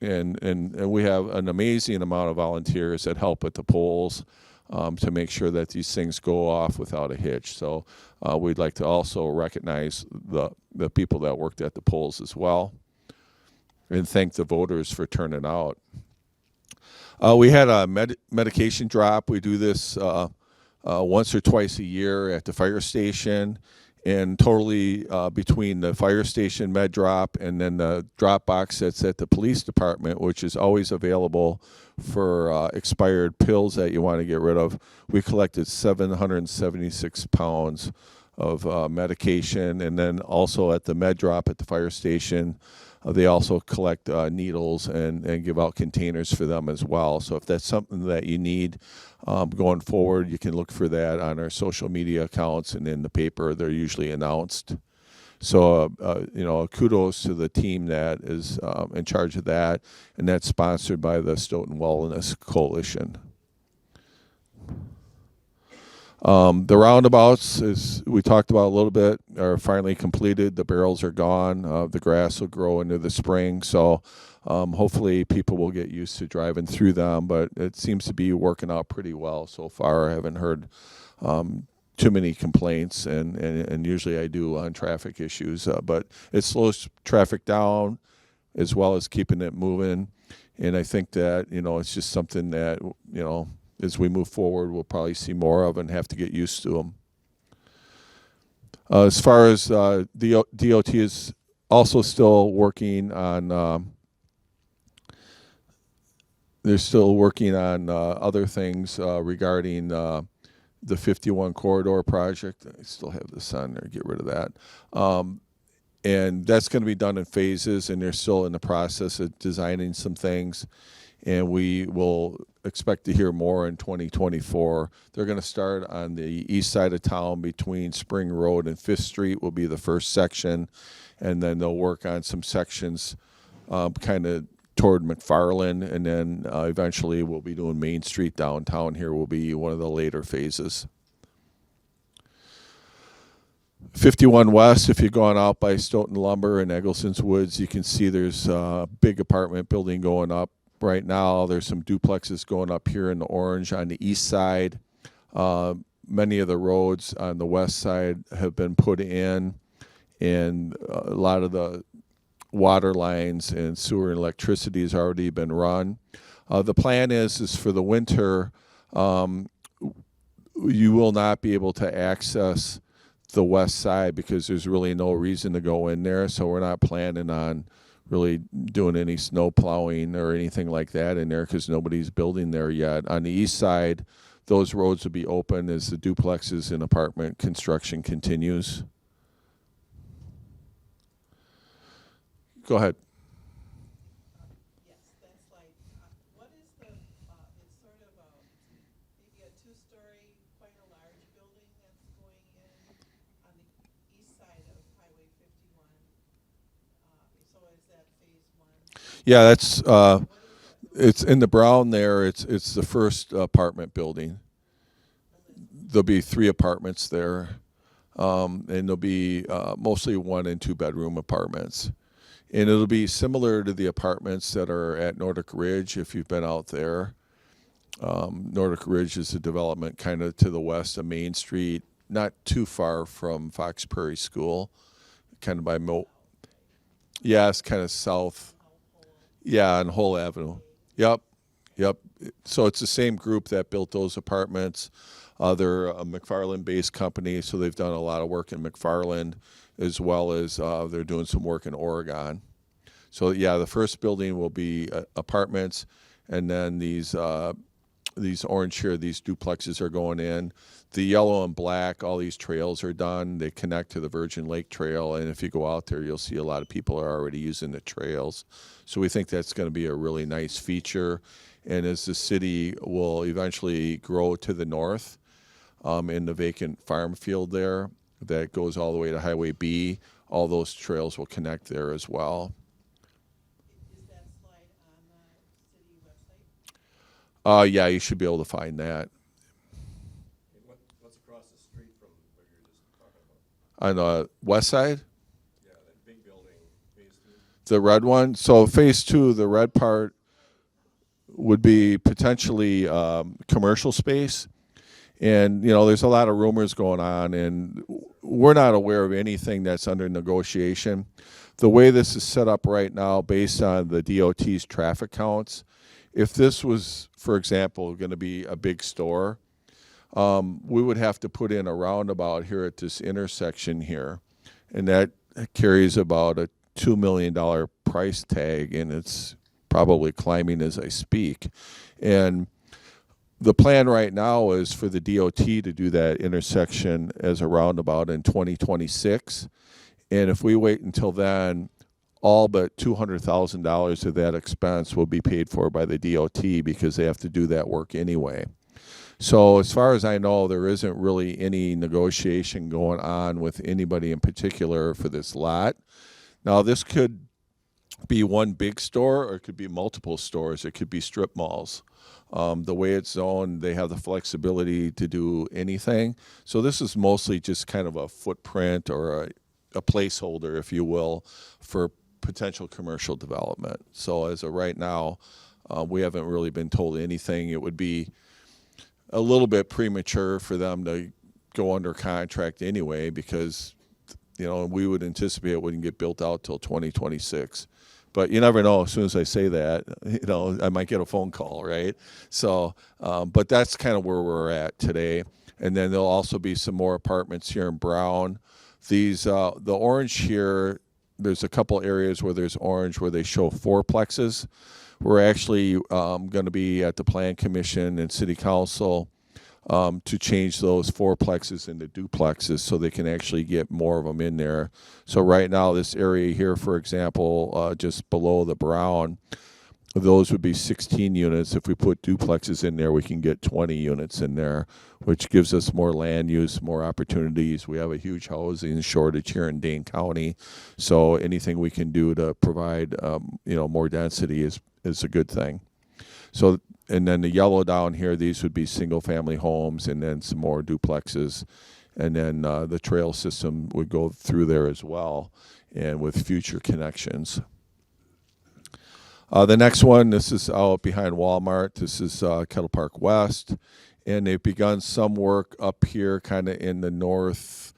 S1: And we have an amazing amount of volunteers that help at the polls to make sure that these things go off without a hitch. So we'd like to also recognize the people that worked at the polls as well, and thank the voters for turning out. We had a medication drop. We do this once or twice a year at the fire station, and totally between the fire station med drop and then the drop box that's at the police department, which is always available for expired pills that you want to get rid of. We collected 776 pounds of medication, and then also at the med drop at the fire station, they also collect needles and give out containers for them as well. So if that's something that you need going forward, you can look for that on our social media accounts and in the paper. They're usually announced. So, kudos to the team that is in charge of that, and that's sponsored by the Stoughton Wellness Coalition. The roundabouts, as we talked about a little bit, are finally completed. The barrels are gone. The grass will grow into the spring. So hopefully people will get used to driving through them. But it seems to be working out pretty well so far. I haven't heard too many complaints, and usually I do on traffic issues. But it slows traffic down as well as keeping it moving. And I think that, it's just something that, as we move forward, we'll probably see more of and have to get used to them. As far as the DOT is also still working on, they're still working on other things regarding the 51 corridor project. I still have this on there, get rid of that. And that's going to be done in phases, and they're still in the process of designing some things. And we will expect to hear more in 2024. They're going to start on the east side of town between Spring Road and 5th Street will be the first section. And then they'll work on some sections kind of toward McFarland. And then eventually we'll be doing Main Street downtown here will be one of the later phases. 51 West, if you're going out by Stoughton Lumber and Eggleston's Woods, you can see there's a big apartment building going up. Right now, there's some duplexes going up here in the orange on the east side. Many of the roads on the west side have been put in, and a lot of the water lines and sewer and electricity has already been run. The plan is for the winter, you will not be able to access the west side because there's really no reason to go in there, so we're not planning on really doing any snow plowing or anything like that in there because nobody's building there yet. On the east side, those roads will be open as the duplexes and apartment construction continues. Go ahead.
S6: Yes, that's like, what is the, it's sort of maybe a two-story, quite a large building that's going in on the east side of Highway 51. So is that phase one?
S1: Yeah, that's it's in the brown there. It's the first apartment building. There'll be 3 apartments there, and there'll be mostly 1 and 2 bedroom apartments. And it'll be similar to the apartments that are at Nordic Ridge if you've been out there. Nordic Ridge is a development kind of to the west of Main Street, not too far from Fox Prairie School, kind of by yeah, it's kind of south. Yeah, on Whole Avenue. Yep. So it's the same group that built those apartments. They're a McFarland-based company, so they've done a lot of work in McFarland as well as they're doing some work in Oregon. So yeah, the first building will be apartments, and then these orange here, these duplexes are going in. The yellow and black, all these trails are done. They connect to the Virgin Lake Trail, and if you go out there, you'll see a lot of people are already using the trails. So we think that's going to be a really nice feature. And as the city will eventually grow to the north in the vacant farm field there that goes all the way to Highway B, all those trails will connect there as well.
S6: Is that slide on the city
S1: Yeah, you should be able to find that.
S5: What's across the street from what you were just talking about?
S1: On the west side?
S5: Yeah, that big building, phase 2.
S1: The red one? So phase 2, the red part would be potentially commercial space. And, you know, there's a lot of rumors going on, and we're not aware of anything that's under negotiation. The way this is set up right now, based on the DOT's traffic counts, if this was, for example, going to be a big store, we would have to put in a roundabout here at this intersection here, and that carries about a $2 million price tag, and it's probably climbing as I speak. And the plan right now is for the DOT to do that intersection as a roundabout in 2026. And if we wait until then, all but $200,000 of that expense will be paid for by the DOT because they have to do that work anyway. So as far as I know, there isn't really any negotiation going on with anybody in particular for this lot. Now, this could be one big store, or it could be multiple stores. It could be strip malls. The way it's zoned, they have the flexibility to do anything. So this is mostly just kind of a footprint or a placeholder, if you will, for potential commercial development. So as of right now, we haven't really been told anything. It would be a little bit premature for them to go under contract anyway, because, you know, we would anticipate it wouldn't get built out till 2026. But you never know. As soon as I say that, you know, I might get a phone call, right? So, but that's kind of where we're at today. And then there'll also be some more apartments here in Brown. These, the orange here, there's a couple areas where there's orange where they show fourplexes. We're actually going to be at the Plan Commission and City Council to change those fourplexes into duplexes so they can actually get more of them in there. So right now, this area here, for example, just below the Brown, those would be 16 units. If we put duplexes in there, we can get 20 units in there, which gives us more land use, more opportunities. We have a huge housing shortage here in Dane County, so anything we can do to provide, you know, more density is a good thing. So, and then the yellow down here, these would be single-family homes, and then some more duplexes, and then the trail system would go through there as well, and with future connections. The next one, this is out behind Walmart. This is Kettle Park West, and they've begun some work up here kind of in the northeast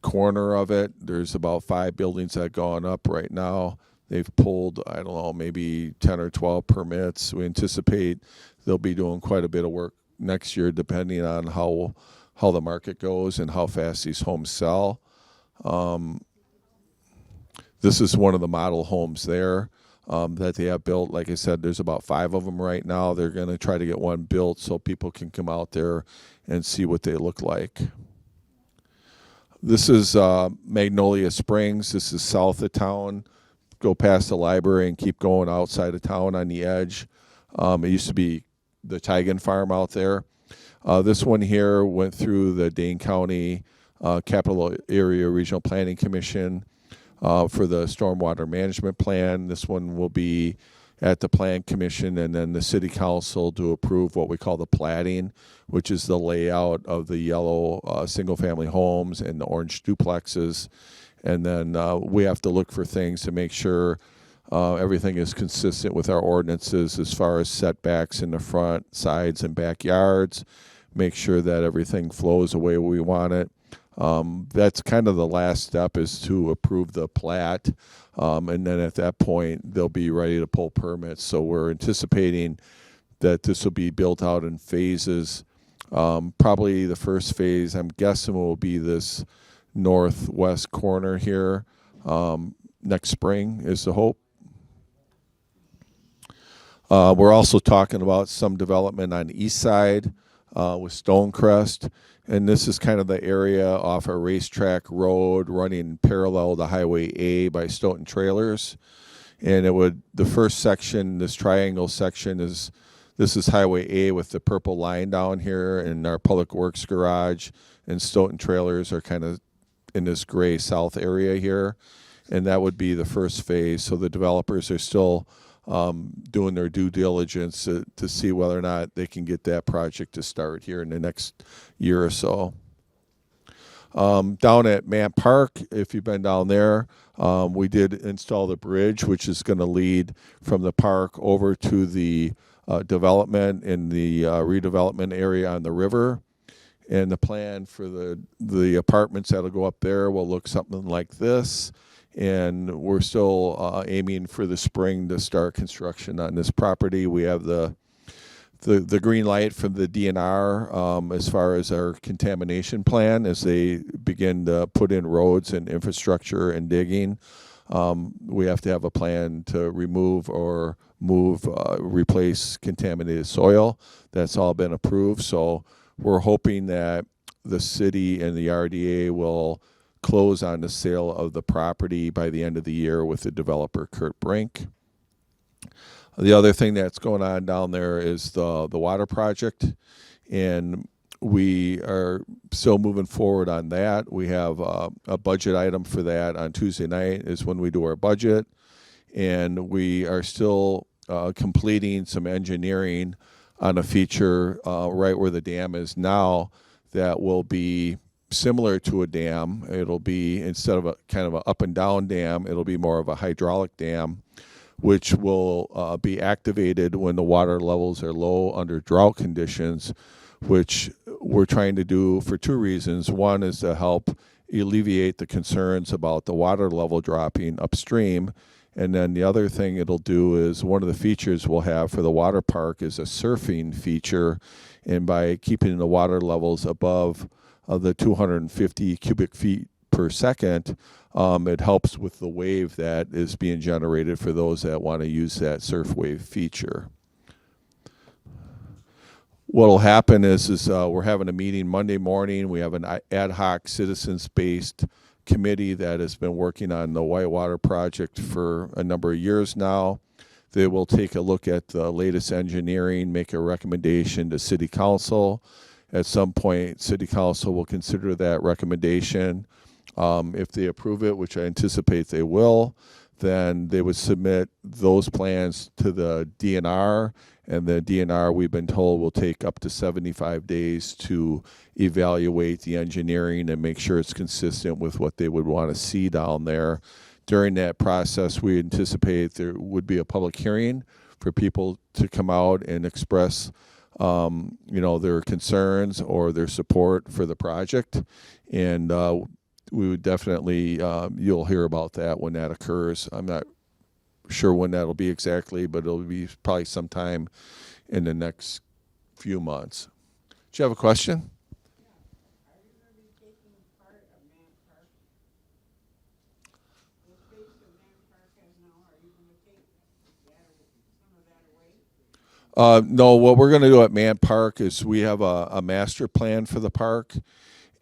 S1: corner of it. There's about 5 buildings that have gone up right now. They've pulled, I don't know, maybe 10 or 12 permits. We anticipate they'll be doing quite a bit of work next year, depending on how the market goes and how fast these homes sell. This is one of the model homes there that they have built. Like I said, there's about 5 of them right now. They're going to try to get one built so people can come out there and see what they look like. This is Magnolia Springs. This is south of town. Go past the library and keep going outside of town on the edge. It used to be the Tigan Farm out there. This one here went through the Dane County Capital Area Regional Planning Commission for the Stormwater Management Plan. This one will be at the Plan Commission, and then the City Council to approve what we call the platting, which is the layout of the yellow single-family homes and the orange duplexes. And then we have to look for things to make sure everything is consistent with our ordinances as far as setbacks in the front, sides, and backyards. Make sure that everything flows the way we want it. That's kind of the last step, is to approve the plat. And then at that point, they'll be ready to pull permits. So we're anticipating that this will be built out in phases. Probably the first phase, I'm guessing, will be this northwest corner here next spring is the hope. We're also talking about some development on the east side with Stonecrest, and this is kind of the area off a racetrack road running parallel to Highway A by Stoughton Trailers. And it would, the first section, this triangle section, this is Highway A with the purple line down here, and our Public Works garage and Stoughton Trailers are kind of in this gray south area here, and that would be the first phase. So the developers are still doing their due diligence to see whether or not they can get that project to start here in the next year or so. Down at Mant Park, if you've been down there, we did install the bridge, which is going to lead from the park over to the development in the redevelopment area on the river. And the plan for the apartments that'll go up there will look something like this. And we're still aiming for the spring to start construction on this property. We have the green light from the DNR as far as our contamination plan as they begin to put in roads and infrastructure and digging. We have to have a plan to remove or replace contaminated soil. That's all been approved. So we're hoping that the city and the RDA will close on the sale of the property by the end of the year with the developer, Kurt Brink. The other thing that's going on down there is the water project, and we are still moving forward on that. We have a budget item for that on Tuesday night is when we do our budget, and we are still completing some engineering on a feature right where the dam is now that will be similar to a dam. It'll be, instead of a kind of an up and down dam, it'll be more of a hydraulic dam, which will be activated when the water levels are low under drought conditions, which we're trying to do for two reasons. One is to help alleviate the concerns about the water level dropping upstream. And then the other thing it'll do is, one of the features we'll have for the water park is a surfing feature. And by keeping the water levels above the 250 cubic feet per second, it helps with the wave that is being generated for those that want to use that surf wave feature. What will happen is we're having a meeting Monday morning. We have an ad hoc citizens-based committee that has been working on the Whitewater project for a number of years now. They will take a look at the latest engineering, make a recommendation to City Council. At some point, City Council will consider that recommendation. If they approve it, which I anticipate they will, then they would submit those plans to the DNR, and the DNR, we've been told, will take up to 75 days to evaluate the engineering and make sure it's consistent with what they would want to see down there. During that process, we anticipate there would be a public hearing for people to come out and express their concerns or their support for the project. And we would definitely, you'll hear about that when that occurs. I'm not sure when that'll be exactly, but it'll be probably sometime in the next few months. Do you have a question? No, what we're going to do at Mant Park is we have a master plan for the park,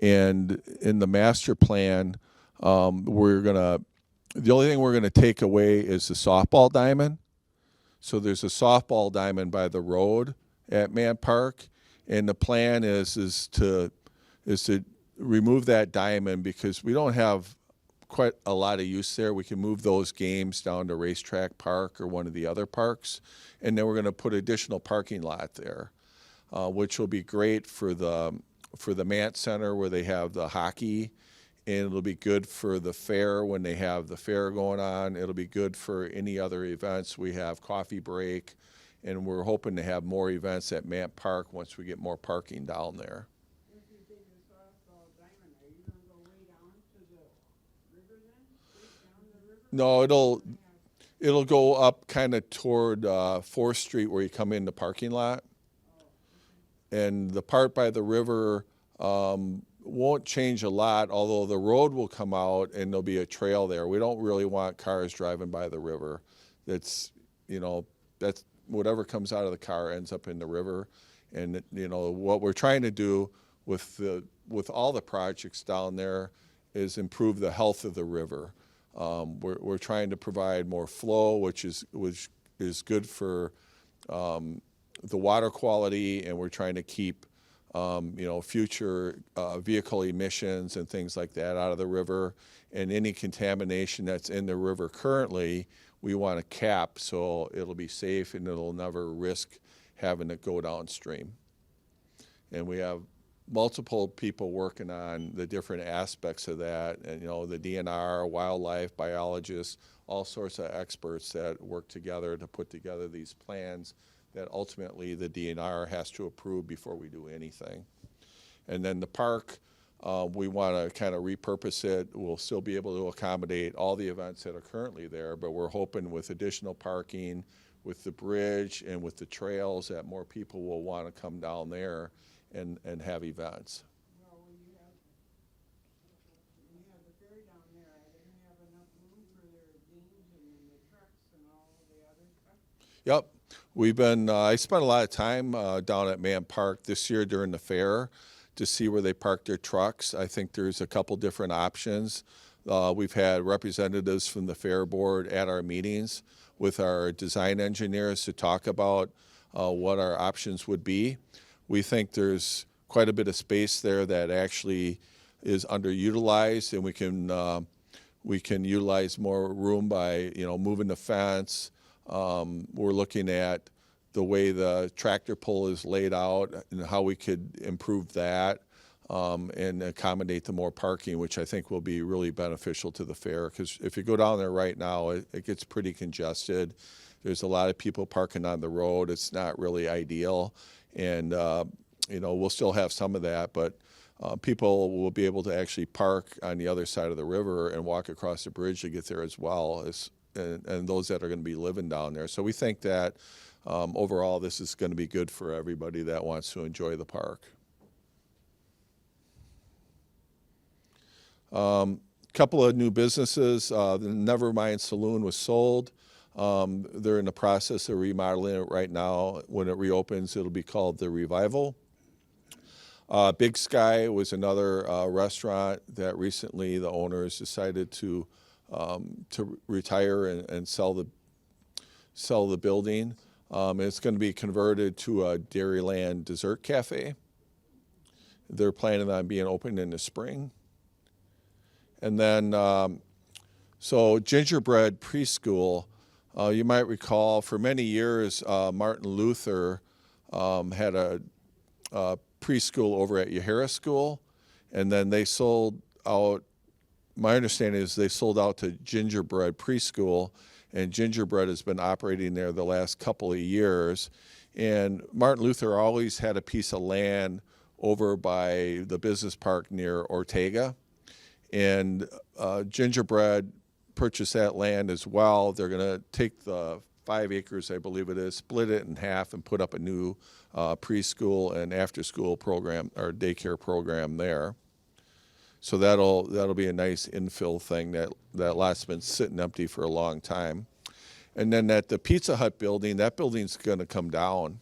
S1: and in the master plan, the only thing we're going to take away is the softball diamond. So there's a softball diamond by the road at Mant Park, and the plan is to remove that diamond because we don't have quite a lot of use there. We can move those games down to Racetrack Park or one of the other parks, and then we're going to put additional parking lot there, which will be great for the Mant Center where they have the hockey, and it'll be good for the fair when they have the fair going on. It'll be good for any other events. We have coffee break, and we're hoping to have more events at Mant Park once we get more parking down there. No, it'll go up kind of toward 4th Street where you come in the parking lot. And the part by the river won't change a lot, although the road will come out and there'll be a trail there. We don't really want cars driving by the river. That's whatever comes out of the car ends up in the river. And what we're trying to do with all the projects down there is improve the health of the river. We're trying to provide more flow, which is good for the water quality, and we're trying to keep future vehicle emissions and things like that out of the river. And any contamination that's in the river currently, we want to cap so it'll be safe and it'll never risk having it go downstream. And we have multiple people working on the different aspects of that, and the DNR, wildlife, biologists, all sorts of experts that work together to put together these plans that ultimately the DNR has to approve before we do anything. And then the park, we want to kind of repurpose it. We'll still be able to accommodate all the events that are currently there, but we're hoping with additional parking, with the bridge and with the trails, that more people will want to come down there and have events.
S6: Well, when you have the fair down there, I didn't have enough room for their games and the trucks and all the other stuff.
S1: Yep. We've been, I spent a lot of time down at Man Park this year during the fair to see where they park their trucks. I think there's a couple different options. We've had representatives from the fair board at our meetings with our design engineers to talk about what our options would be. We think there's quite a bit of space there that actually is underutilized, and we can utilize more room by moving the fence. We're looking at the way the tractor pull is laid out and how we could improve that and accommodate the more parking, which I think will be really beneficial to the fair. Because if you go down there right now, it gets pretty congested. There's a lot of people parking on the road. It's not really ideal. And, we'll still have some of that, but people will be able to actually park on the other side of the river and walk across the bridge to get there as well, and those that are going to be living down there. So we think that overall this is going to be good for everybody that wants to enjoy the park. Couple of new businesses. The Nevermind Saloon was sold. They're in the process of remodeling it right now. When it reopens, it'll be called The Revival. Big Sky was another restaurant that recently the owners decided to retire and sell the building. It's going to be converted to a Dairyland dessert cafe. They're planning on being open in the spring. And then, so Gingerbread Preschool. You might recall for many years, Martin Luther had a preschool over at Yahara School, and then they sold out. My understanding is they sold out to Gingerbread Preschool, and Gingerbread has been operating there the last couple of years. And Martin Luther always had a piece of land over by the business park near Ortega, and Gingerbread purchase that land as well. They're going to take the 5 acres, I believe it is, split it in half and put up a new preschool and after-school program or daycare program there. So that'll be a nice infill thing. That lot's been sitting empty for a long time. And then at the Pizza Hut building, that building's going to come down,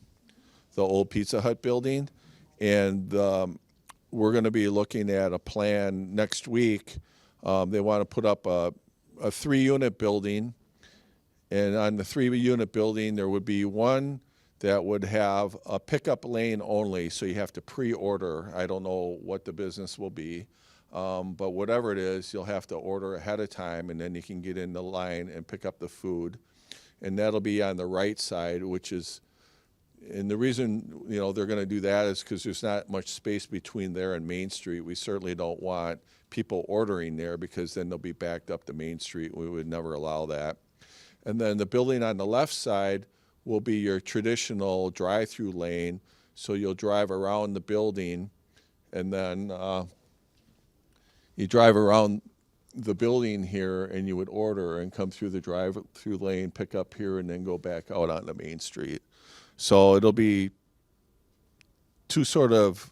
S1: the old Pizza Hut building, and we're going to be looking at a plan next week. They want to put up a 3-unit building, and on the 3-unit building there would be one that would have a pickup lane only, so you have to pre-order. I don't know what the business will be, but whatever it is, you'll have to order ahead of time, and then you can get in the line and pick up the food. And that'll be on the right side, which is, and the reason they're going to do that is because there's not much space between there and Main Street. We certainly don't want people ordering there, because then they'll be backed up to Main Street. We would never allow that. And then the building on the left side will be your traditional drive-through lane. So you'll drive around the building, and then you drive around the building here, and you would order and come through the drive-through lane, pick up here, and then go back out on the Main Street. So it'll be two sort of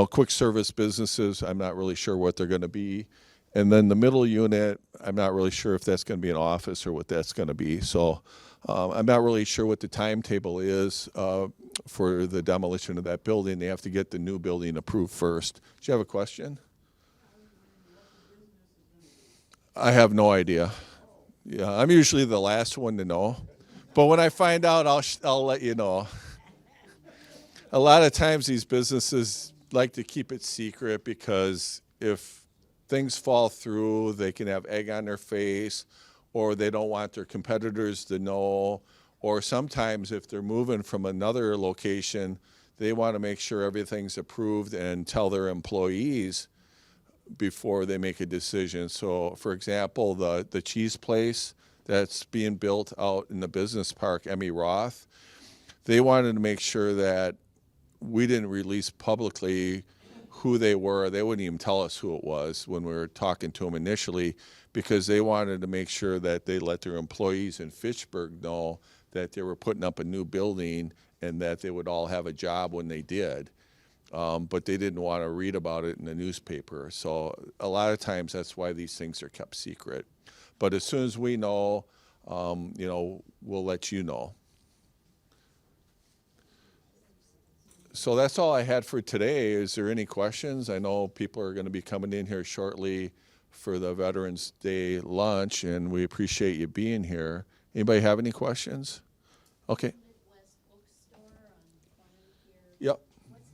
S1: quick service businesses. I'm not really sure what they're going to be. And then the middle unit, I'm not really sure if that's going to be an office or what that's going to be. So I'm not really sure what the timetable is for the demolition of that building. They have to get the new building approved first. Do you have a question? I have no idea. Yeah, I'm usually the last one to know. But when I find out, I'll let you know. A lot of times these businesses like to keep it secret, because if things fall through, they can have egg on their face, or they don't want their competitors to know, or sometimes if they're moving from another location, they want to make sure everything's approved and tell their employees before they make a decision. So, for example, the cheese place that's being built out in the business park, Emmy Roth, they wanted to make sure that we didn't release publicly who they were. They wouldn't even tell us who it was when we were talking to them initially, because they wanted to make sure that they let their employees in Fitchburg know that they were putting up a new building and that they would all have a job when they did. But they didn't want to read about it in the newspaper. So a lot of times that's why these things are kept secret. But as soon as we know, we'll let you know. So that's all I had for today. Is there any questions? I know people are going to be coming in here shortly for the Veterans Day lunch, and we appreciate you being here. Anybody have any questions? Okay.
S3: Midwest Bookstore on corner here.
S1: Yep.
S3: What's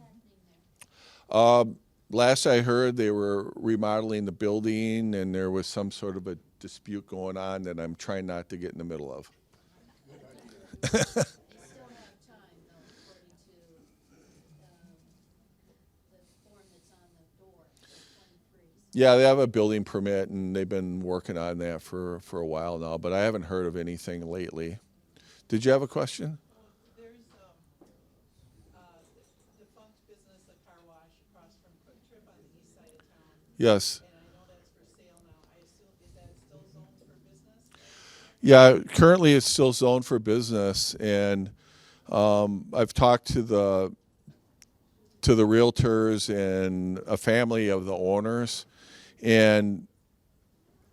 S3: happening there?
S1: Last I heard, they were remodeling the building, and there was some sort of a dispute going on that I'm trying not to get in the middle of.
S3: They still have time, though, according to the form that's on the door, the 23.
S1: Yeah, they have a building permit, and they've been working on that for a while now, but I haven't heard of anything lately. Did you have a question?
S6: There's defunct business, a car wash across from Quick Trip on the east side of town.
S1: Yes.
S6: And I know that's for sale now. I assume, is that still zoned for business?
S1: Yeah, currently it's still zoned for business, and I've talked to the realtors and a family of the owners, and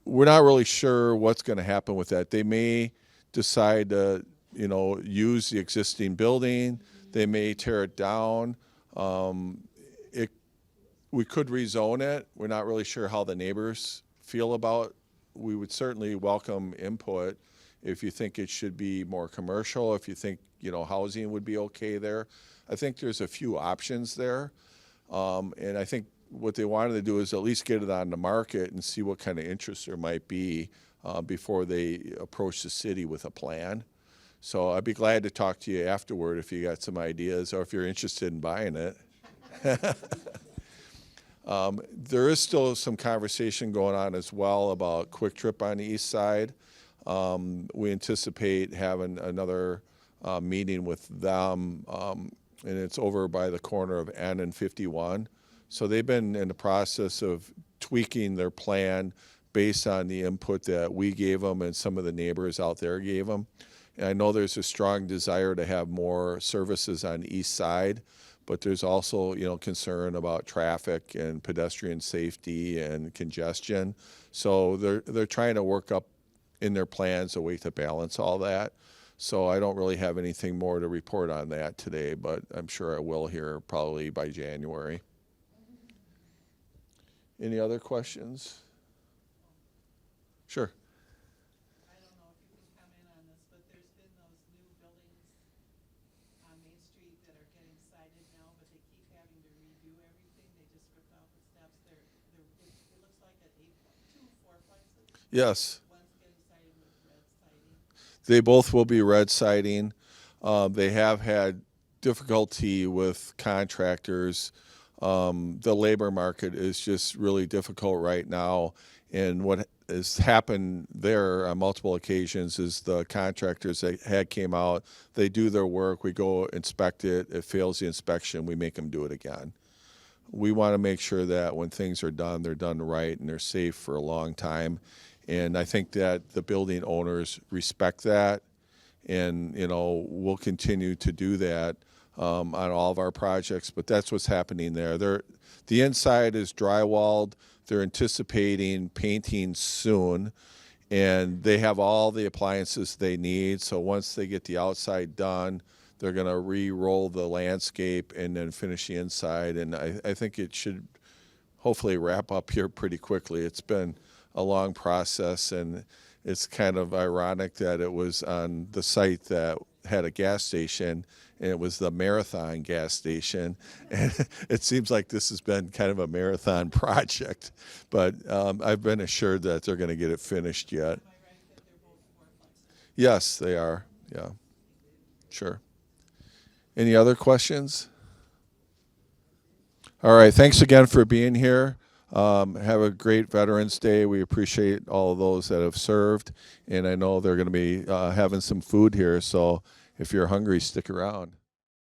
S1: we're not really sure what's going to happen with that. They may decide to, use the existing building. They may tear it down. We could rezone it. We're not really sure how the neighbors feel about. We would certainly welcome input if you think it should be more commercial, if you think, housing would be okay there. I think there's a few options there. And I think what they wanted to do is at least get it on the market and see what kind of interest there might be before they approach the city with a plan. So I'd be glad to talk to you afterward if you got some ideas or if you're interested in buying it. There is still some conversation going on as well about Quick Trip on the east side. We anticipate having another meeting with them, and it's over by the corner of N and 51. So they've been in the process of tweaking their plan based on the input that we gave them and some of the neighbors out there gave them. And I know there's a strong desire to have more services on the east side, but there's also, concern about traffic and pedestrian safety and congestion. So they're trying to work up in their plans a way to balance all that. So I don't really have anything more to report on that today, but I'm sure I will here probably by January. Any other questions? Sure.
S6: I don't know if you can comment on this, but there's been those new buildings on Main Street that are getting sided now, but they keep having to redo everything. They just ripped out the steps. It looks like at 2 fourplexes.
S1: Yes.
S6: One's getting sided with red siding.
S1: They both will be red siding. They have had difficulty with contractors. The labor market is just really difficult right now. And what has happened there on multiple occasions is the contractors that came out, they do their work, we go inspect it, it fails the inspection, we make them do it again. We want to make sure that when things are done, they're done right and they're safe for a long time. And I think that the building owners respect that, and we'll continue to do that on all of our projects. But that's what's happening there. The inside is drywalled. They're anticipating painting soon, and they have all the appliances they need. So once they get the outside done, they're going to re-roll the landscape and then finish the inside. And I think it should hopefully wrap up here pretty quickly. It's been a long process, and it's kind of ironic that it was on the site that had a gas station, and it was the Marathon gas station. And it seems like this has been kind of a marathon project, but I've been assured that they're going to get it finished yet.
S6: Am I right that they're
S1: Yes, they are. Yeah, sure. Any other questions? All right. Thanks again for being here. Have a great Veterans Day. We appreciate all of those that have served, and I know they're going to be having some food here. So if you're hungry, stick around.